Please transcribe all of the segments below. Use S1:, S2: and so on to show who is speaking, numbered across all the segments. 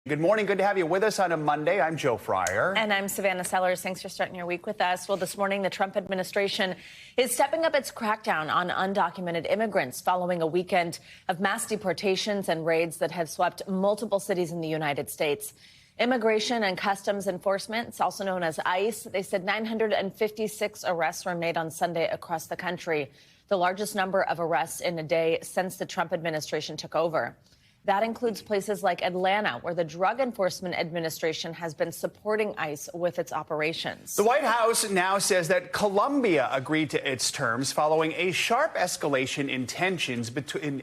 S1: Good morning. Good to have you with us on a Monday. I'm Joe Fryer.
S2: And I'm Savannah Sellers. Thanks for starting your week with us. Well, this morning, the Trump administration is stepping up its crackdown on undocumented immigrants following a weekend of mass deportations and raids that have swept multiple cities in the United States. Immigration and Customs Enforcement, also known as ICE, they said 956 arrests were made on Sunday across the country, the largest number of arrests in a day since the Trump administration took over. That includes places like Atlanta, where the Drug Enforcement Administration has been supporting ICE with its operations.
S1: The White House now says that Colombia agreed to its terms following a sharp escalation in tensions between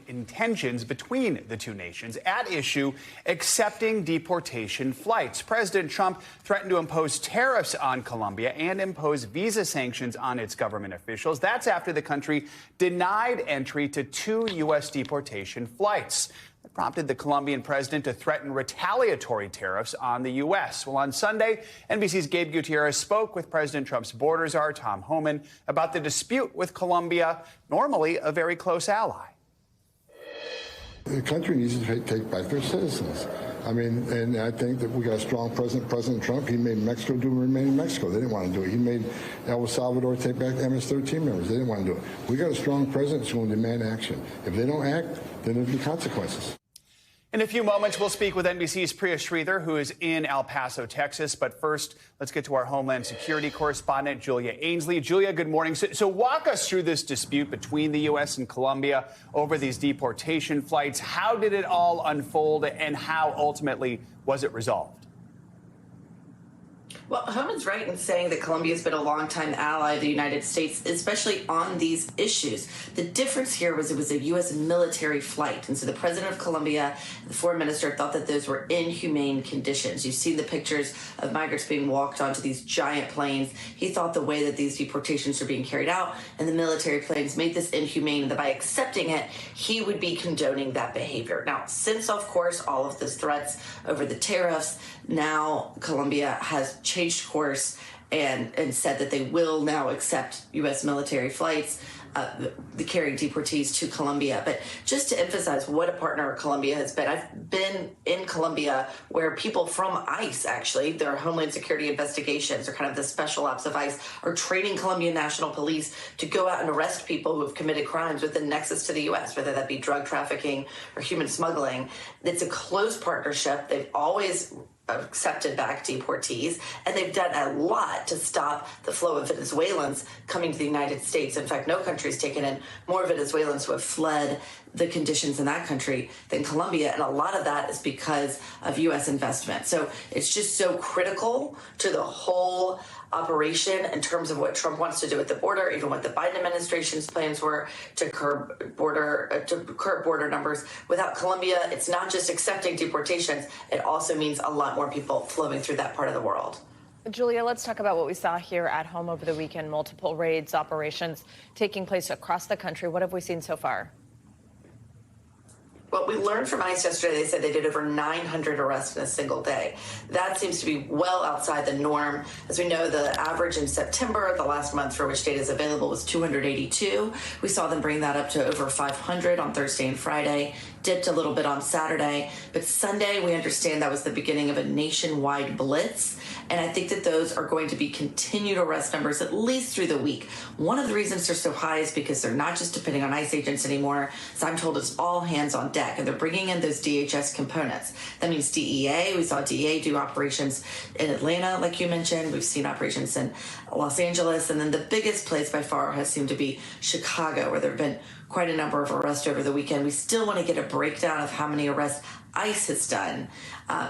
S1: the two nations at issue accepting deportation flights. President Trump threatened to impose tariffs on Colombia and impose visa sanctions on its government officials. That's after the country denied entry to 2 U.S. deportation flights. That prompted the Colombian president to threaten retaliatory tariffs on the U.S. Well, on Sunday, NBC's Gabe Gutierrez spoke with President Trump's border czar, Tom Homan, about the dispute with Colombia, normally a very close ally.
S3: The country needs to take back their citizens. I mean, and I think that we got a strong president, President Trump. He made Mexico remain in Mexico. They didn't want to do it. He made El Salvador take back MS-13 members. They didn't want to do it. We got a strong president who's going to demand action. If they don't act, then there'll be consequences.
S1: In a few moments, we'll speak with NBC's Priya Sridhar, who is in El Paso, Texas. But first, let's get to our Homeland Security correspondent, Julia Ainsley. Julia, good morning. So walk us through this dispute between the U.S. and Colombia over these deportation flights. How did it all unfold, and how ultimately was it resolved?
S4: Well, Homan's right in saying that Colombia has been a longtime ally of the United States, especially on these issues. The difference here was it was a U.S. military flight. And so the president of Colombia, the foreign minister, thought that those were inhumane conditions. You've seen the pictures of migrants being walked onto these giant planes. He thought the way that these deportations are being carried out and the military planes made this inhumane, and that by accepting it, he would be condoning that behavior. Now, since, of course, all of those threats over the tariffs, now Colombia has changed course and said that they will now accept U.S. military flights, the carrying deportees to Colombia. But just to emphasize what a partner Colombia has been, I've been in Colombia where people from ICE, actually, their Homeland Security investigations, or kind of the special ops of ICE, are training Colombian National Police to go out and arrest people who have committed crimes with a nexus to the U.S., whether that be drug trafficking or human smuggling. It's a close partnership. They've always accepted back deportees, and they've done a lot to stop the flow of Venezuelans coming to the United States. In fact, no country's taken in more Venezuelans who have fled the conditions in that country than Colombia, and a lot of that is because of U.S. investment. So it's just so critical to the whole operation in terms of what Trump wants to do at the border, even what the Biden administration's plans were to curb border numbers. Without Colombia, it's not just accepting deportations, it also means a lot more people flowing through that part of the world.
S2: Julia, let's talk about what we saw here at home over the weekend, multiple raids, operations taking place across the country. What have we seen so far?
S4: What we learned from ICE yesterday, they said they did over 900 arrests in a single day. That seems to be well outside the norm. As we know, the average in September, the last month for which data is available, was 282. We saw them bring that up to over 500 on Thursday and Friday, dipped a little bit on Saturday. But Sunday, we understand that was the beginning of a nationwide blitz. And I think that those are going to be continued arrest numbers at least through the week. One of the reasons they're so high is because they're not just depending on ICE agents anymore. As I'm told, it's all hands on deck, and they're bringing in those DHS components. That means DEA. We saw DEA do operations in Atlanta, like you mentioned. We've seen operations in Los Angeles. And then the biggest place by far has seemed to be Chicago, where there have been quite a number of arrests over the weekend. We still want to get a breakdown of how many arrests ICE has done,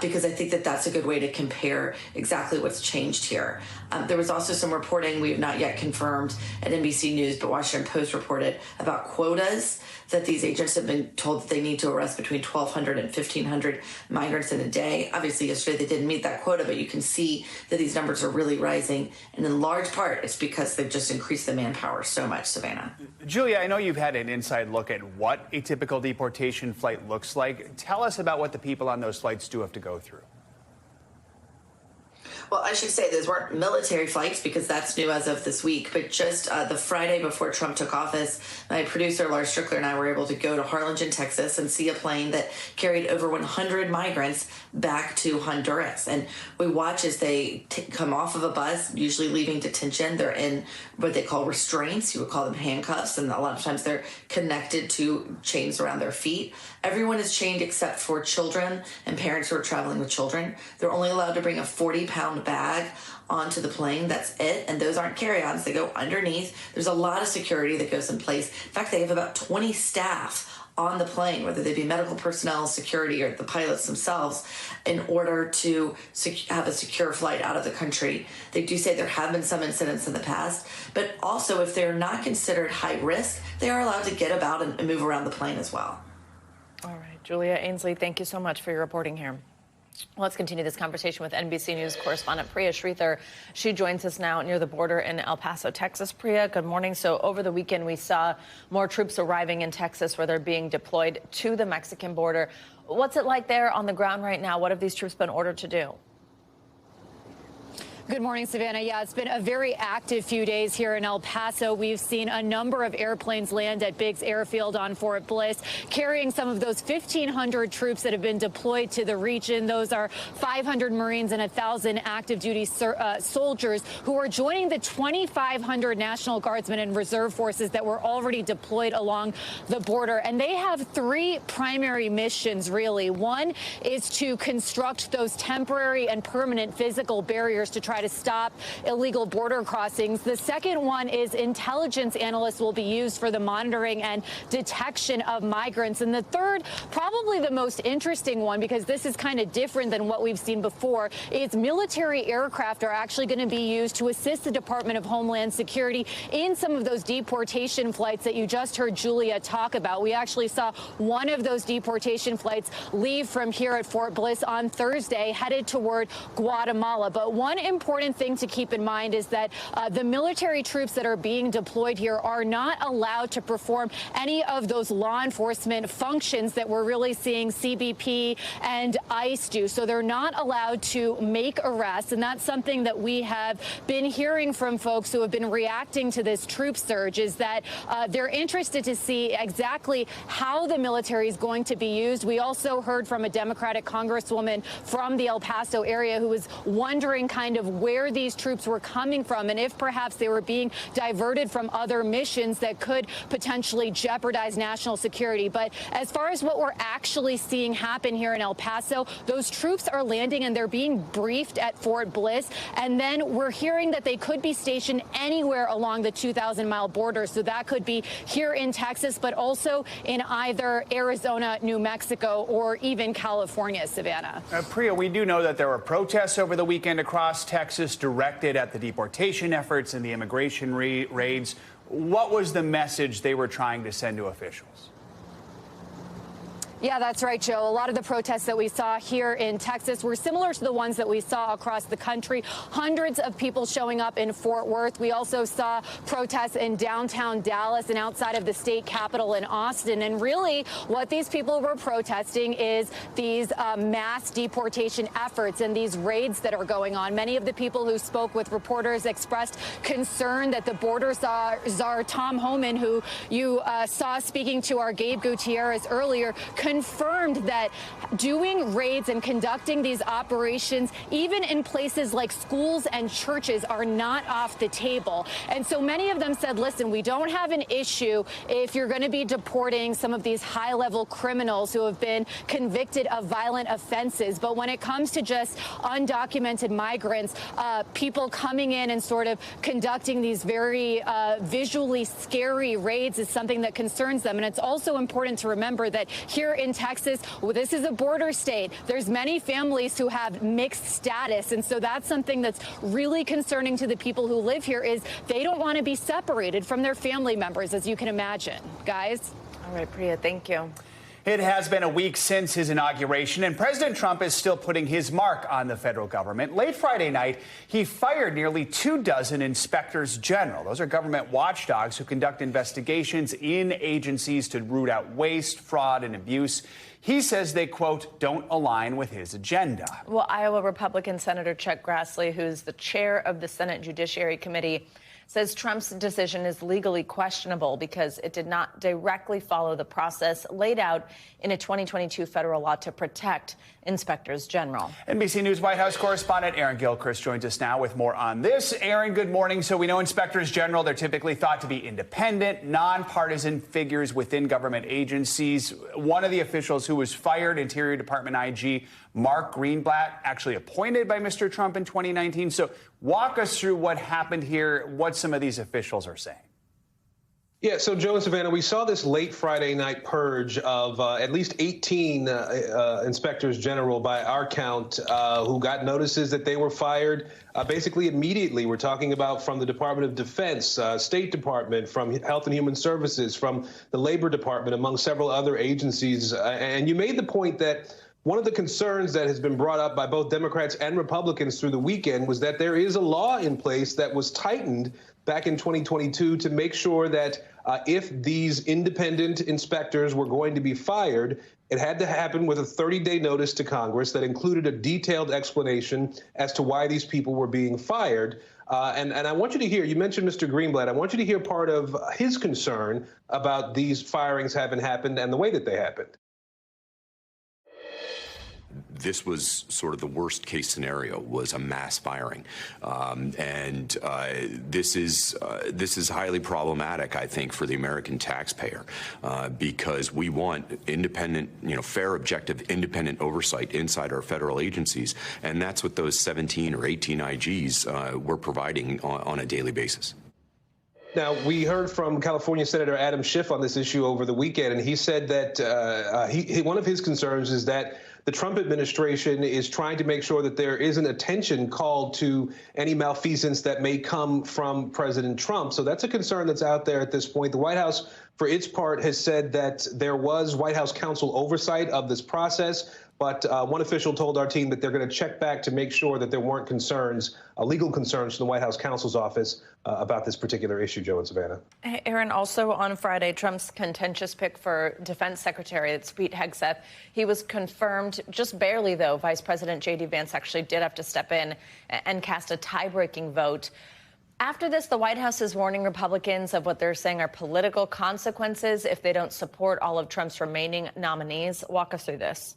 S4: because I think that that's a good way to compare exactly what's changed here. There was also some reporting we have not yet confirmed at NBC News, but Washington Post reported about quotas that these agents have been told that they need to arrest between 1,200 and 1,500 migrants in a day. Obviously, yesterday they didn't meet that quota, but you can see that these numbers are really rising. And in large part, it's because they've just increased the manpower so much, Savannah.
S1: Julia, I know you've had an inside look at what a typical deportation flight looks like. Tell us about what the people on those flights do have to go through.
S4: Well, I should say those weren't military flights because that's new as of this week, but just the Friday before Trump took office, my producer, Lars Strickler, and I were able to go to Harlingen, Texas, and see a plane that carried over 100 migrants back to Honduras. And we watch as they come off of a bus, usually leaving detention. They're in what they call restraints. You would call them handcuffs, and a lot of times they're connected to chains around their feet. Everyone is chained except for children and parents who are traveling with children. They're only allowed to bring a 40-pound bag onto the plane. That's it. And those aren't carry-ons. They go underneath. There's a lot of security that goes in place. In fact, they have about 20 staff on the plane, whether they be medical personnel, security, or the pilots themselves, in order to have a secure flight out of the country. They do say there have been some incidents in the past, but also if they're not considered high risk, they are allowed to get about and move around the plane as well.
S2: All right, Julia Ainsley, thank you so much for your reporting here. Let's continue this conversation with NBC News correspondent Priya Sridhar. She joins us now near the border in El Paso, Texas. Priya, good morning. So over the weekend, we saw more troops arriving in Texas where they're being deployed to the Mexican border. What's it like there on the ground right now? What have these troops been ordered to do?
S5: Good morning, Savannah. Yeah, it's been a very active few days here in El Paso. We've seen a number of airplanes land at Biggs Airfield on Fort Bliss, carrying some of those 1,500 troops that have been deployed to the region. Those are 500 Marines and 1,000 active duty soldiers who are joining the 2,500 National Guardsmen and Reserve forces that were already deployed along the border. And they have three primary missions, really. One is to construct those temporary and permanent physical barriers to try to stop illegal border crossings. The second one is intelligence analysts will be used for the monitoring and detection of migrants. And the third, probably the most interesting one, because this is kind of different than what we've seen before, is military aircraft are actually going to be used to assist the Department of Homeland Security in some of those deportation flights that you just heard Julia talk about. We actually saw one of those deportation flights leave from here at Fort Bliss on Thursday, headed toward Guatemala. But one important thing to keep in mind is that the military troops that are being deployed here are not allowed to perform any of those law enforcement functions that we're really seeing CBP and ICE do. So they're not allowed to make arrests. And that's something that we have been hearing from folks who have been reacting to this troop surge, is that they're interested to see exactly how the military is going to be used. We also heard from a Democratic congresswoman from the El Paso area who was wondering kind of where these troops were coming from and if perhaps they were being diverted from other missions that could potentially jeopardize national security. But as far as what we're actually seeing happen here in El Paso, those troops are landing and they're being briefed at Fort Bliss. And then we're hearing that they could be stationed anywhere along the 2,000-mile border. So that could be here in Texas, but also in either Arizona, New Mexico, or even California, Savannah.
S1: Priya, we do know that there were protests over the weekend across Texas directed at the deportation efforts and the immigration raids. What was the message they were trying to send to officials?
S5: Yeah, that's right, Joe. A lot of the protests that we saw here in Texas were similar to the ones that we saw across the country. Hundreds of people showing up in Fort Worth. We also saw protests in downtown Dallas and outside of the state capitol in Austin. And really, what these people were protesting is these mass deportation efforts and these raids that are going on. Many of the people who spoke with reporters expressed concern that the border czar Tom Homan, who you saw speaking to our Gabe Gutierrez earlier, confirmed that doing raids and conducting these operations, even in places like schools and churches, are not off the table. And so many of them said, listen, we don't have an issue if you're going to be deporting some of these high-level criminals who have been convicted of violent offenses. But when it comes to just undocumented migrants, people coming in and sort of conducting these very visually scary raids is something that concerns them. And it's also important to remember that here in Texas, well, this is a border state. There's many families who have mixed status. And so that's something that's really concerning to the people who live here, is they don't want to be separated from their family members, as you can imagine. Guys?
S2: All right, Priya, thank you.
S1: It has been a week since his inauguration, and President Trump is still putting his mark on the federal government. Late Friday night, he fired nearly 24 inspectors general. Those are government watchdogs who conduct investigations in agencies to root out waste, fraud, and abuse. He says they, quote, don't align with his agenda.
S2: Well, Iowa Republican Senator Chuck Grassley, who's the chair of the Senate Judiciary Committee, says Trump's decision is legally questionable because it did not directly follow the process laid out in a 2022 federal law to protect inspectors general.
S1: NBC News White House correspondent Aaron Gilchrist joins us now with more on this. Aaron, good morning. So we know inspectors general, they're typically thought to be independent, nonpartisan figures within government agencies. One of the officials who was fired, Interior Department IG Mark Greenblatt, actually appointed by Mr. Trump in 2019. So walk us through what happened here, what some of these officials are saying.
S6: Yeah, so Joe and Savannah, we saw this late Friday night purge of at least 18 inspectors general by our count who got notices that they were fired basically immediately. We're talking about from the Department of Defense, State Department, from Health and Human Services, from the Labor Department, among several other agencies. And you made the point that one of the concerns that has been brought up by both Democrats and Republicans through the weekend was that there is a law in place that was tightened back in 2022 to make sure that if these independent inspectors were going to be fired, it had to happen with a 30-day notice to Congress that included a detailed explanation as to why these people were being fired. And I want you to hear, you mentioned Mr. Greenblatt, I want you to hear part of his concern about these firings having happened and the way that they happened.
S7: This was sort of the worst case scenario, was a mass firing. This is highly problematic, I think, for the American taxpayer, because we want independent, fair, objective, independent oversight inside our federal agencies. And that's what those 17 or 18 IGs were providing on a daily basis.
S6: Now, we heard from California Senator Adam Schiff on this issue over the weekend, and he said that one of his concerns is that the Trump administration is trying to make sure that there isn't attention called to any malfeasance that may come from President Trump. So that's a concern that's out there at this point. The White House, for its part, has said that there was White House counsel oversight of this process. But one official told our team that they're going to check back to make sure that there weren't concerns, legal concerns from the White House counsel's office about this particular issue, Joe and Savannah.
S2: Aaron, also on Friday, Trump's contentious pick for Defense Secretary, that's Pete Hegseth. He was confirmed just barely, though. Vice President J.D. Vance actually did have to step in and cast a tie-breaking vote. After this, the White House is warning Republicans of what they're saying are political consequences if they don't support all of Trump's remaining nominees. Walk us through this.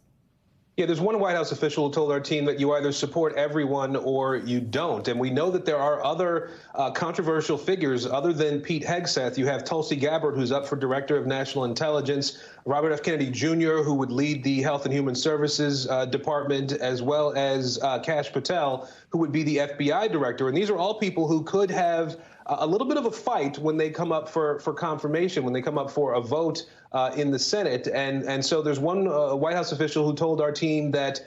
S6: Yeah, there's one White House official who told our team that you either support everyone or you don't. And we know that there are other controversial figures other than Pete Hegseth. You have Tulsi Gabbard, who's up for Director of National Intelligence, Robert F. Kennedy Jr., who would lead the Health and Human Services Department, as well as Kash Patel, who would be the FBI Director. And these are all people who could have a little bit of a fight when they come up for confirmation, when they come up for a vote in the Senate. And so there's one White House official who told our team that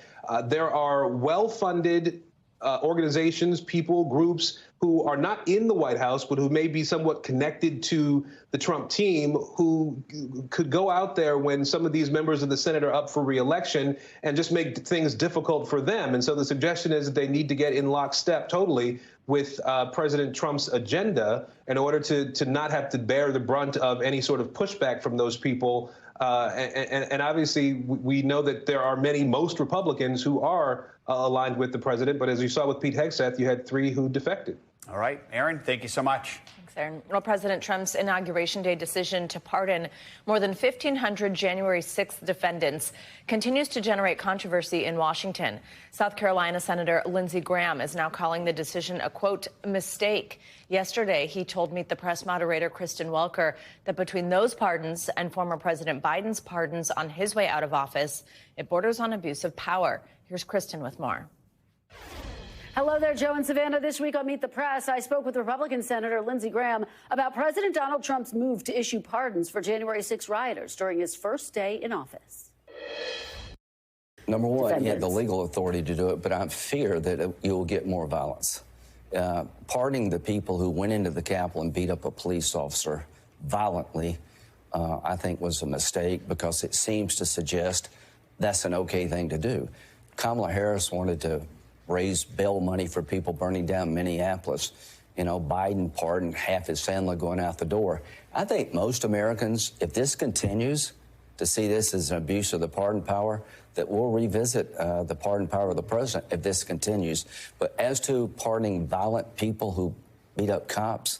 S6: there are well-funded organizations, people, groups who are not in the White House, but who may be somewhat connected to the Trump team, who could go out there when some of these members of the Senate are up for re-election and just make things difficult for them. And so the suggestion is that they need to get in lockstep totally with President Trump's agenda in order to not have to bear the brunt of any sort of pushback from those people. And obviously, we know that there are most Republicans who are aligned with the president. But as you saw with Pete Hegseth, you had 3 who defected.
S1: All right, Aaron, thank you so much.
S2: Thanks, Aaron. Well, President Trump's Inauguration Day decision to pardon more than 1,500 January 6th defendants continues to generate controversy in Washington. South Carolina Senator Lindsey Graham is now calling the decision a, quote, mistake. Yesterday, he told Meet the Press moderator Kristen Welker that between those pardons and former President Biden's pardons on his way out of office, it borders on abuse of power. Here's Kristen with more.
S8: Hello there, Joe and Savannah. This week on Meet the Press, I spoke with Republican Senator Lindsey Graham about President Donald Trump's move to issue pardons for January 6 rioters during his first day in office.
S9: Number one, he had the legal authority to do it, but I fear that you'll get more violence. Pardoning the people who went into the Capitol and beat up a police officer violently I think was a mistake because it seems to suggest that's an okay thing to do. Kamala Harris wanted to raise bail money for people burning down Minneapolis. You know, Biden pardoned half his family going out the door. I think most Americans, if this continues, to see this as an abuse of the pardon power, that we'll revisit the pardon power of the president if this continues. But as to pardoning violent people who beat up cops,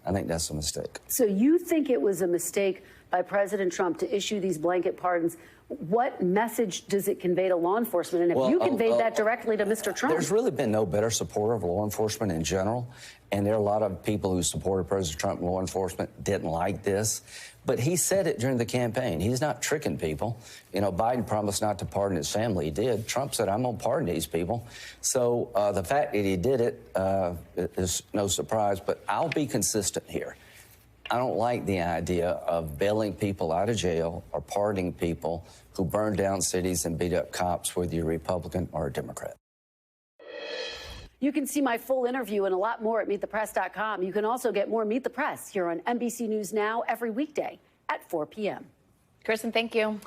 S9: I think that's a mistake.
S8: So you think it was a mistake by President Trump to issue these blanket pardons? What message does it convey to law enforcement? And if you conveyed that directly to Mr. Trump? There's
S9: really been no better supporter of law enforcement in general. And there are a lot of people who supported President Trump and law enforcement didn't like this. But he said it during the campaign. He's not tricking people. You know, Biden promised not to pardon his family. He did. Trump said, I'm going to pardon these people. So the fact that he did it is no surprise. But I'll be consistent here. I don't like the idea of bailing people out of jail or pardoning people who burn down cities and beat up cops, whether you're Republican or a Democrat.
S8: You can see my full interview and a lot more at meetthepress.com. You can also get more Meet the Press here on NBC News Now every weekday at 4 p.m.
S2: Kristen, thank you.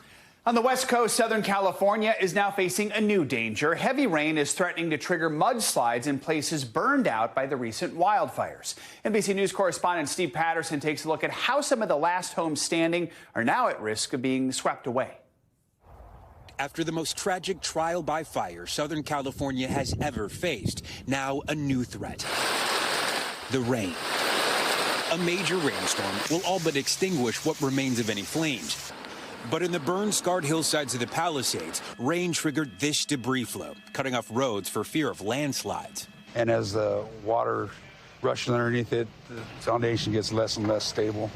S1: On the West Coast, Southern California is now facing a new danger. Heavy rain is threatening to trigger mudslides in places burned out by the recent wildfires. NBC News correspondent Steve Patterson takes a look at how some of the last homes standing are now at risk of being swept away.
S10: After the most tragic trial by fire Southern California has ever faced, now a new threat. The rain. A major rainstorm will all but extinguish what remains of any flames. But in the burn-scarred hillsides of the Palisades, rain triggered this debris flow, cutting off roads for fear of landslides.
S11: And as the water rushes underneath it, the foundation gets less and less stable.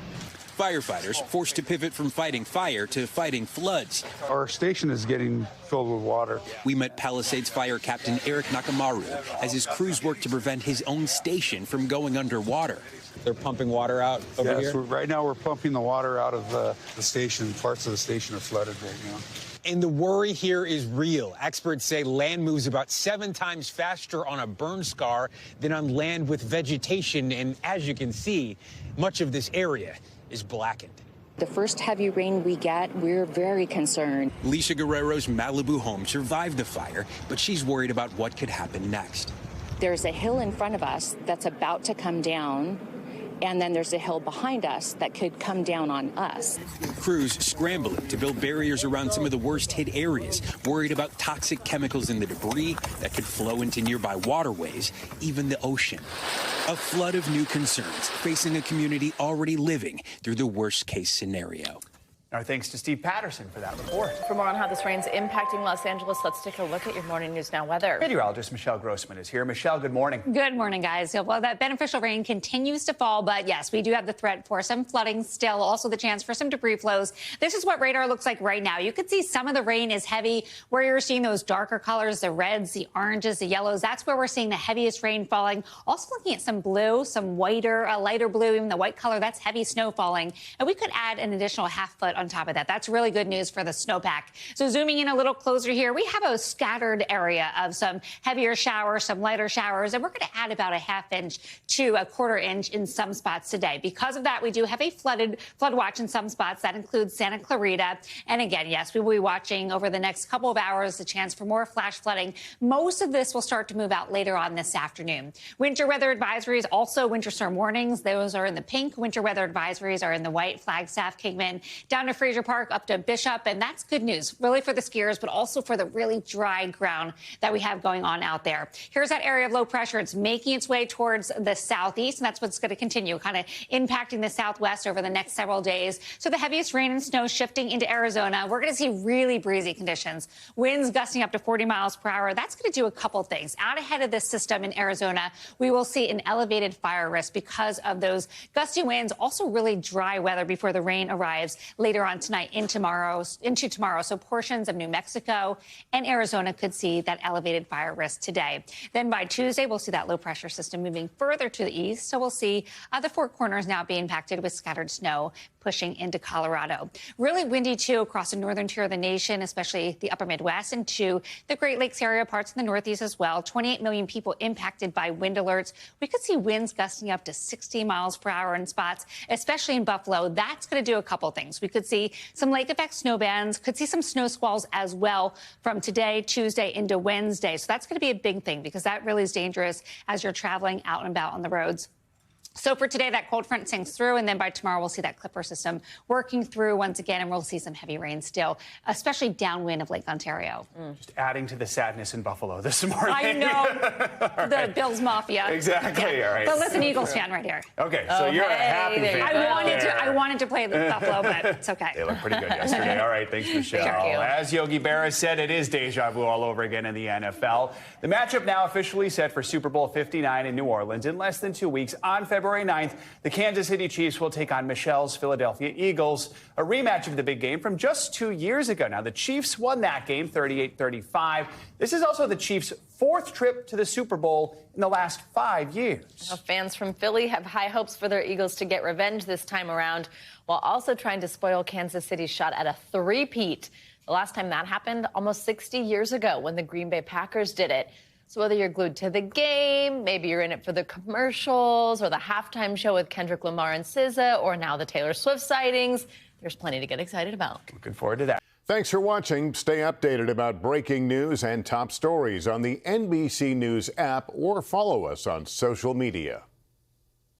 S10: Firefighters forced to pivot from fighting fire to fighting floods.
S11: Our station is getting filled with water.
S10: We met Palisades Fire Captain Eric Nakamaru as his crews work to prevent his own station from going underwater.
S12: They're pumping water out over here?
S11: Right now we're pumping the water out of the station. Parts of the station are flooded right now.
S12: And the worry here is real. Experts say land moves about 7 times faster on a burn scar than on land with vegetation. And as you can see, much of this area is blackened.
S13: The first heavy rain we get, we're very concerned.
S10: Lisa Guerrero's Malibu home survived the fire, but she's worried about what could happen next.
S13: There's a hill in front of us that's about to come down, and then there's a hill behind us that could come down on us.
S10: Crews scrambling to build barriers around some of the worst hit areas, worried about toxic chemicals in the debris that could flow into nearby waterways, even the ocean. A flood of new concerns facing a community already living through the worst case scenario.
S1: Our thanks to Steve Patterson for that report.
S2: For more on how this rain's impacting Los Angeles, let's take a look at your Morning News Now weather.
S1: Meteorologist Michelle Grossman is here. Michelle, good morning.
S14: Good morning, guys. Well, that beneficial rain continues to fall, but yes, we do have the threat for some flooding still, also the chance for some debris flows. This is what radar looks like right now. You can see some of the rain is heavy where you're seeing those darker colors, the reds, the oranges, the yellows. That's where we're seeing the heaviest rain falling. Also looking at some blue, some whiter, lighter blue, even the white color. That's heavy snow falling. And we could add an additional half foot on top of that. That's really good news for the snowpack. So zooming in a little closer here, we have a scattered area of some heavier showers, some lighter showers, and we're going to add about a ½ inch to a ¼ inch in some spots today. Because of that, we do have a flood watch in some spots. That includes Santa Clarita. And again, yes, we will be watching over the next couple of hours the chance for more flash flooding. Most of this will start to move out later on this afternoon. Winter weather advisories, also winter storm warnings. Those are in the pink. Winter weather advisories are in the white. Flagstaff, Kingman, down to Fraser Park, up to Bishop, and that's good news, really for the skiers, but also for the really dry ground that we have going on out there. Here's that area of low pressure. It's making its way towards the southeast, and that's what's going to continue, kind of impacting the southwest over the next several days. So the heaviest rain and snow shifting into Arizona. We're going to see really breezy conditions. Winds gusting up to 40 miles per hour. That's going to do a couple things. Out ahead of this system in Arizona, we will see an elevated fire risk because of those gusty winds, also really dry weather before the rain arrives later on tonight into tomorrow. So portions of New Mexico and Arizona could see that elevated fire risk today. Then by Tuesday, we'll see that low pressure system moving further to the east. So we'll see the Four Corners now be impacted with scattered snow, pushing into Colorado. Really windy, too, across the northern tier of the nation, especially the upper Midwest and to the Great Lakes area, parts in the Northeast as well. 28 million people impacted by wind alerts. We could see winds gusting up to 60 miles per hour in spots, especially in Buffalo. That's going to do a couple things. We could see some lake effect snow bands, could see some snow squalls as well from today, Tuesday into Wednesday. So that's going to be a big thing because that really is dangerous as you're traveling out and about on the roads. So for today, that cold front sinks through, and then by tomorrow, we'll see that Clipper system working through once again, and we'll see some heavy rain still, especially downwind of Lake Ontario.
S1: Just adding to the sadness in Buffalo this morning.
S14: I know. The Bills Mafia.
S1: Exactly.
S14: Yeah.
S1: All right.
S14: But listen, Eagles fan right here.
S1: Okay, so you're a happy fan.
S14: I wanted to play the Buffalo, but it's okay.
S1: They looked pretty good yesterday. All right, thanks, Michelle.
S14: Thank you.
S1: As Yogi Berra said, it is deja vu all over again in the NFL. The matchup now officially set for Super Bowl 59 in New Orleans in less than 2 weeks. On February 9th, the Kansas City Chiefs will take on Michelle's Philadelphia Eagles, a rematch of the big game from just 2 years ago. Now, the Chiefs won that game 38-35. This is also the Chiefs' fourth trip to the Super Bowl in the last 5 years.
S2: Now, fans from Philly have high hopes for their Eagles to get revenge this time around, while also trying to spoil Kansas City's shot at a three-peat. The last time that happened, almost 60 years ago, when the Green Bay Packers did it. So whether you're glued to the game, maybe you're in it for the commercials or the halftime show with Kendrick Lamar and SZA, or now the Taylor Swift sightings, there's plenty to get excited about.
S1: Looking forward to that.
S15: Thanks for watching. Stay updated about breaking news and top stories on the NBC News app or follow us on social media.